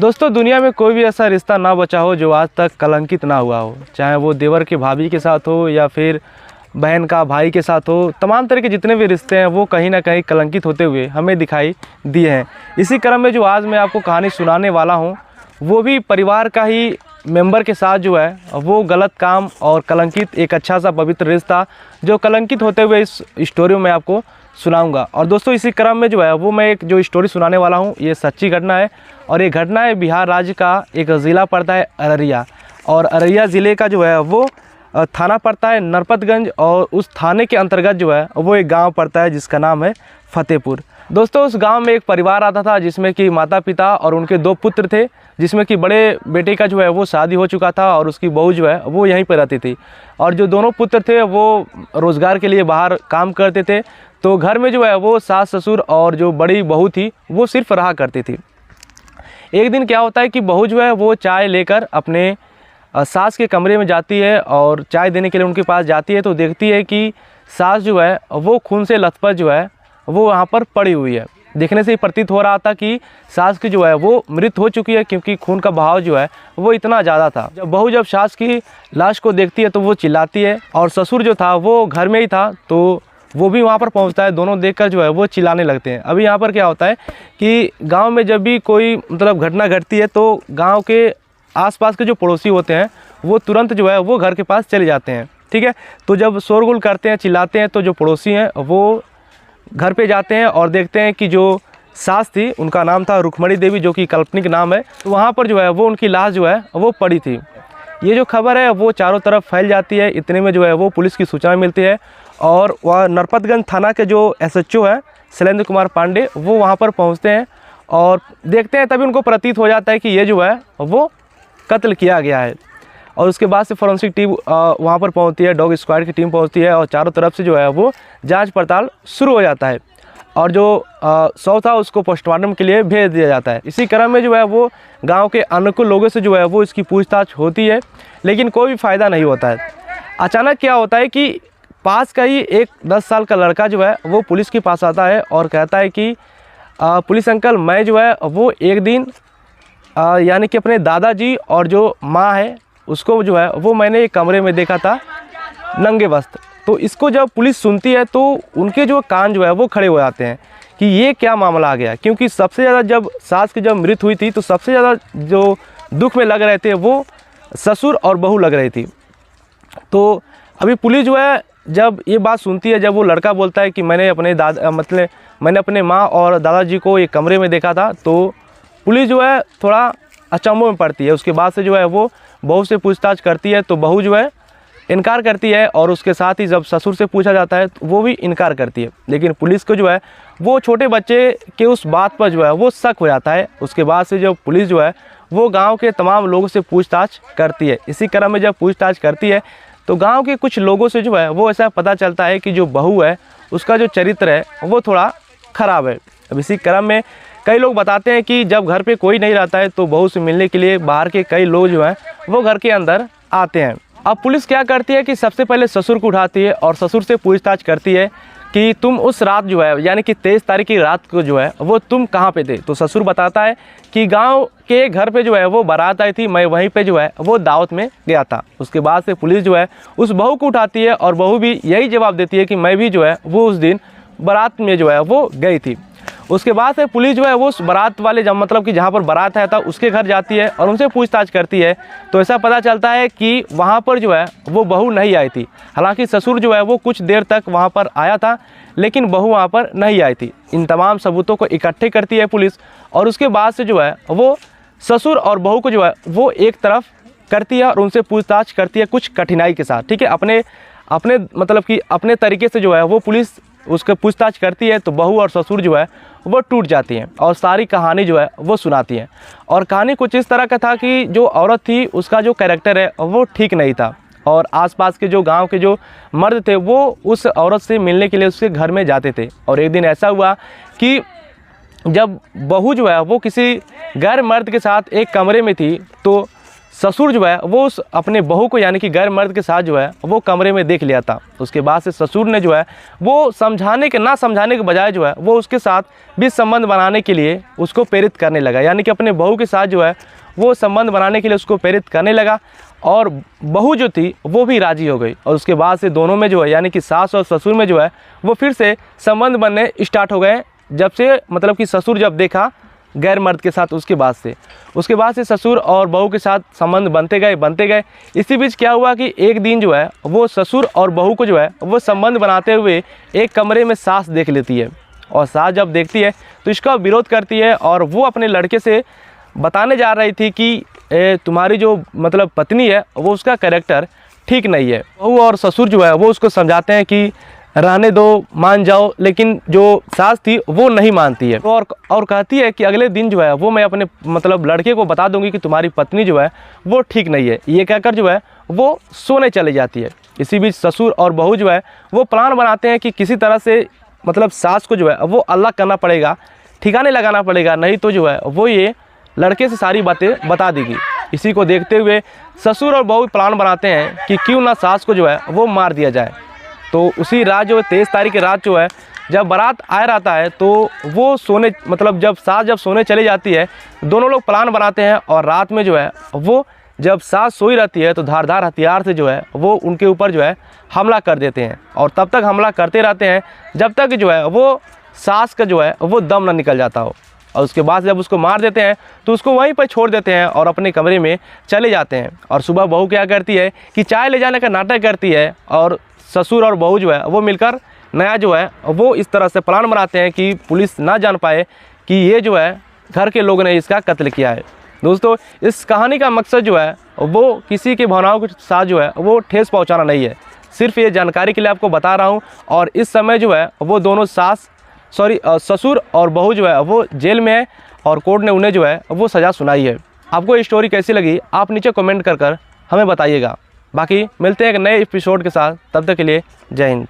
दोस्तों, दुनिया में कोई भी ऐसा रिश्ता ना बचा हो जो आज तक कलंकित ना हुआ हो। चाहे वो देवर के भाभी के साथ हो या फिर बहन का भाई के साथ हो। तमाम तरह के जितने भी रिश्ते हैं वो कहीं ना कहीं कलंकित होते हुए हमें दिखाई दिए हैं। इसी क्रम में जो आज मैं आपको कहानी सुनाने वाला हूँ वो भी परिवार का ही मेंबर के साथ जो है वो गलत काम और कलंकित एक अच्छा सा पवित्र रिश्ता जो कलंकित होते हुए इस स्टोरी में आपको सुनाऊंगा। और दोस्तों, इसी क्रम में जो है वो मैं एक जो स्टोरी सुनाने वाला हूँ ये सच्ची घटना है। और ये घटना है बिहार राज्य का एक ज़िला पड़ता है अररिया। और अररिया ज़िले का जो है वो थाना पड़ता है नरपतगंज। और उस थाने के अंतर्गत जो है वो एक गांव पड़ता है जिसका नाम है फतेहपुर। दोस्तों, उस गांव में एक परिवार आता था जिसमें कि माता पिता और उनके 2 पुत्र थे। जिसमें कि बड़े बेटे का जो है वो शादी हो चुका था और उसकी बहू जो है वो यहीं पर रहती थी। और जो दोनों पुत्र थे वो रोज़गार के लिए बाहर काम करते थे। तो घर में जो है वो सास ससुर और जो बड़ी बहू थी वो सिर्फ रहा करती थी। एक दिन क्या होता है कि बहू जो है वो चाय लेकर अपने सास के कमरे में जाती है और चाय देने के लिए उनके पास जाती है। तो देखती है कि सास जो है वो खून से लथपथ जो है वो वहाँ पर पड़ी हुई है। देखने से ही प्रतीत हो रहा था कि सास की जो है वो मृत हो चुकी है, क्योंकि खून का बहाव जो है वो इतना ज़्यादा था। जब बहू जब सास की लाश को देखती है तो वो चिल्लाती है। और ससुर जो था वो घर में ही था तो वो भी वहाँ पर पहुँचता है। दोनों देखकर जो है वो चिल्लाने लगते हैं। अभी यहाँ पर क्या होता है कि गाँव में जब भी कोई घटना घटती है तो गाँव के आसपास के जो पड़ोसी होते हैं वो तुरंत जो है वो घर के पास चले जाते हैं। ठीक है, तो जब शोरगुल करते हैं चिल्लाते हैं तो जो पड़ोसी हैं वो घर पे जाते हैं और देखते हैं कि जो सास थी उनका नाम था रुक्मणी देवी, जो कि काल्पनिक नाम है। तो वहाँ पर जो है वो उनकी लाश जो है वो पड़ी थी। ये जो खबर है वो चारों तरफ फैल जाती है। इतने में जो है वो पुलिस की सूचना मिलती है और वह नरपतगंज थाना के जो SHO है शैलेंद्र कुमार पांडे वो वहाँ पर पहुँचते हैं और देखते हैं। तभी उनको प्रतीत हो जाता है कि ये जो है वो कत्ल किया गया है। और उसके बाद से फॉरेंसिक टीम वहाँ पर पहुँचती है, डॉग स्क्वाड की टीम पहुँचती है और चारों तरफ से जो है वो जांच पड़ताल शुरू हो जाता है। और जो शव था उसको पोस्टमार्टम के लिए भेज दिया जाता है। इसी क्रम में जो है वो गांव के अनुकूल लोगों से जो है वो इसकी पूछताछ होती है, लेकिन कोई भी फ़ायदा नहीं होता है। अचानक क्या होता है कि पास का ही एक 10 साल का लड़का जो है वो पुलिस के पास आता है और कहता है कि पुलिस अंकल, मैं जो है वो एक दिन यानी कि अपने दादाजी और जो माँ है उसको जो है वो मैंने एक कमरे में देखा था नंगे वस्त्र। तो इसको जब पुलिस सुनती है तो उनके जो कान जो है वो खड़े हो जाते हैं कि ये क्या मामला आ गया। क्योंकि सबसे ज़्यादा जब सास की जब मृत्यु हुई थी तो सबसे ज़्यादा जो दुख में लग रहे थे वो ससुर और बहू लग रही थी। तो अभी पुलिस जो है जब ये बात सुनती है, जब वो लड़का बोलता है कि मैंने अपने माँ और दादाजी को एक कमरे में देखा था, तो पुलिस जो है थोड़ा अचंभों में पड़ती है। उसके बाद से जो है वो बहू से पूछताछ करती है तो बहू जो है इनकार करती है। और उसके साथ ही जब ससुर से पूछा जाता है तो वो भी इनकार करती है। लेकिन पुलिस को जो है वो छोटे बच्चे के उस बात पर जो है वो शक हो जाता है। उसके बाद से जो पुलिस जो है वो गांव के तमाम लोगों से पूछताछ करती है। इसी क्रम में जब पूछताछ करती है तो गांव के कुछ लोगों से जो है वो ऐसा पता चलता है कि जो बहू है उसका जो चरित्र है वो थोड़ा ख़राब है। अब इसी क्रम में कई लोग बताते हैं कि जब घर पे कोई नहीं रहता है तो बहू से मिलने के लिए बाहर के कई लोग जो हैं वो घर के अंदर आते हैं। अब पुलिस क्या करती है कि सबसे पहले ससुर को उठाती है और ससुर से पूछताछ करती है कि तुम उस रात जो है यानी कि 23 तारीख की रात को जो है वो तुम कहाँ पे थे। तो ससुर बताता है कि गांव के घर पे जो है वो बारात आई थी, मैं वहीं पे जो है वो दावत में गया था। उसके बाद से पुलिस जो है उस बहू को उठाती है और बहू भी यही जवाब देती है कि मैं भी जो है वो उस दिन बारात में जो है वो गई थी। उसके बाद से पुलिस जो है वो उस बारात वाले कि जहाँ पर बारात आया था उसके घर जाती है और उनसे पूछताछ करती है। तो ऐसा पता चलता है कि वहाँ पर जो है वो बहू नहीं आई थी। हालांकि ससुर जो है वो कुछ देर तक वहाँ पर आया था लेकिन बहू वहाँ पर नहीं आई थी। इन तमाम सबूतों को इकट्ठे करती है पुलिस और उसके बाद से जो है वो ससुर और बहू को जो है वो एक तरफ करती है और उनसे पूछताछ करती है कुछ कठिनाई के साथ। ठीक है, अपने तरीके से जो है वो पुलिस उसके पूछताछ करती है। तो बहू और ससुर जो है वो टूट जाती हैं और सारी कहानी जो है वो सुनाती हैं। और कहानी कुछ इस तरह का था कि जो औरत थी उसका जो कैरेक्टर है वो ठीक नहीं था और आसपास के जो गांव के जो मर्द थे वो उस औरत से मिलने के लिए उसके घर में जाते थे। और एक दिन ऐसा हुआ कि जब बहू जो है वो किसी गैर मर्द के साथ एक कमरे में थी तो ससुर जो है वो उस अपने बहू को यानी कि गैर मर्द के साथ जो है वो कमरे में देख लिया था। उसके बाद से ससुर ने जो है वो समझाने के ना समझाने के बजाय जो है वो उसके साथ भी संबंध बनाने के लिए उसको प्रेरित करने लगा, यानी कि अपने बहू के साथ जो है वो संबंध बनाने के लिए उसको प्रेरित करने लगा और बहू जो थी वो भी राज़ी हो गई। और उसके बाद से दोनों में जो है यानी कि सास और ससुर में जो है वो फिर से संबंध बनने स्टार्ट हो गए। जब से मतलब कि ससुर जब देखा गैर मर्द के साथ उसके बाद से ससुर और बहू के साथ संबंध बनते गए। इसी बीच क्या हुआ कि एक दिन जो है वो ससुर और बहू को जो है वो संबंध बनाते हुए एक कमरे में सास देख लेती है। और सास जब देखती है तो इसका विरोध करती है और वो अपने लड़के से बताने जा रही थी कि तुम्हारी जो मतलब पत्नी है वो उसका कैरेक्टर ठीक नहीं है। बहू और ससुर जो है वो उसको समझाते हैं कि रहने दो, मान जाओ, लेकिन जो सास थी वो नहीं मानती है और कहती है कि अगले दिन जो है वो मैं अपने मतलब लड़के को बता दूंगी कि तुम्हारी पत्नी जो है वो ठीक नहीं है। ये कहकर जो है वो सोने चली जाती है। इसी बीच ससुर और बहू जो है वो प्लान बनाते हैं कि किसी तरह से मतलब सास को जो है वो अलग करना पड़ेगा, ठिकाने लगाना पड़ेगा, नहीं तो जो है वो ये लड़के से सारी बातें बता देगी। इसी को देखते हुए ससुर और बहू प्लान बनाते हैं कि क्यों ना सास को जो है वो मार दिया जाए। तो उसी रात जो 23 तारीख की रात जो है जब बारात आ रहता है तो वो सोने मतलब जब सास जब सोने चली जाती है दोनों लोग प्लान बनाते हैं और रात में जो है वो जब सास सोई रहती है तो धारदार हथियार से जो है वो उनके ऊपर जो है हमला कर देते हैं और तब तक हमला करते रहते हैं जब तक जो है वो सास का जो है वो दम ना निकल जाता हो। और उसके बाद जब उसको मार देते हैं तो उसको वहीं पर छोड़ देते हैं और अपने कमरे में चले जाते हैं। और सुबह बहू क्या करती है कि चाय ले जाने का नाटक करती है और ससुर और बहू जो है वो मिलकर नया जो है वो इस तरह से प्लान बनाते हैं कि पुलिस ना जान पाए कि ये जो है घर के लोगों ने इसका कत्ल किया है। दोस्तों, इस कहानी का मकसद जो है वो किसी की भावनाओं के साथ जो है वो ठेस पहुंचाना नहीं है, सिर्फ ये जानकारी के लिए आपको बता रहा हूं। और इस समय जो है वो दोनों ससुर और बहू जो है वो जेल में है और कोर्ट ने उन्हें जो है वो सज़ा सुनाई है। आपको ये स्टोरी कैसी लगी आप नीचे कमेंट कर हमें बताइएगा। बाकी मिलते हैं एक नए एपिसोड के साथ, तब तक के लिए जय हिंद।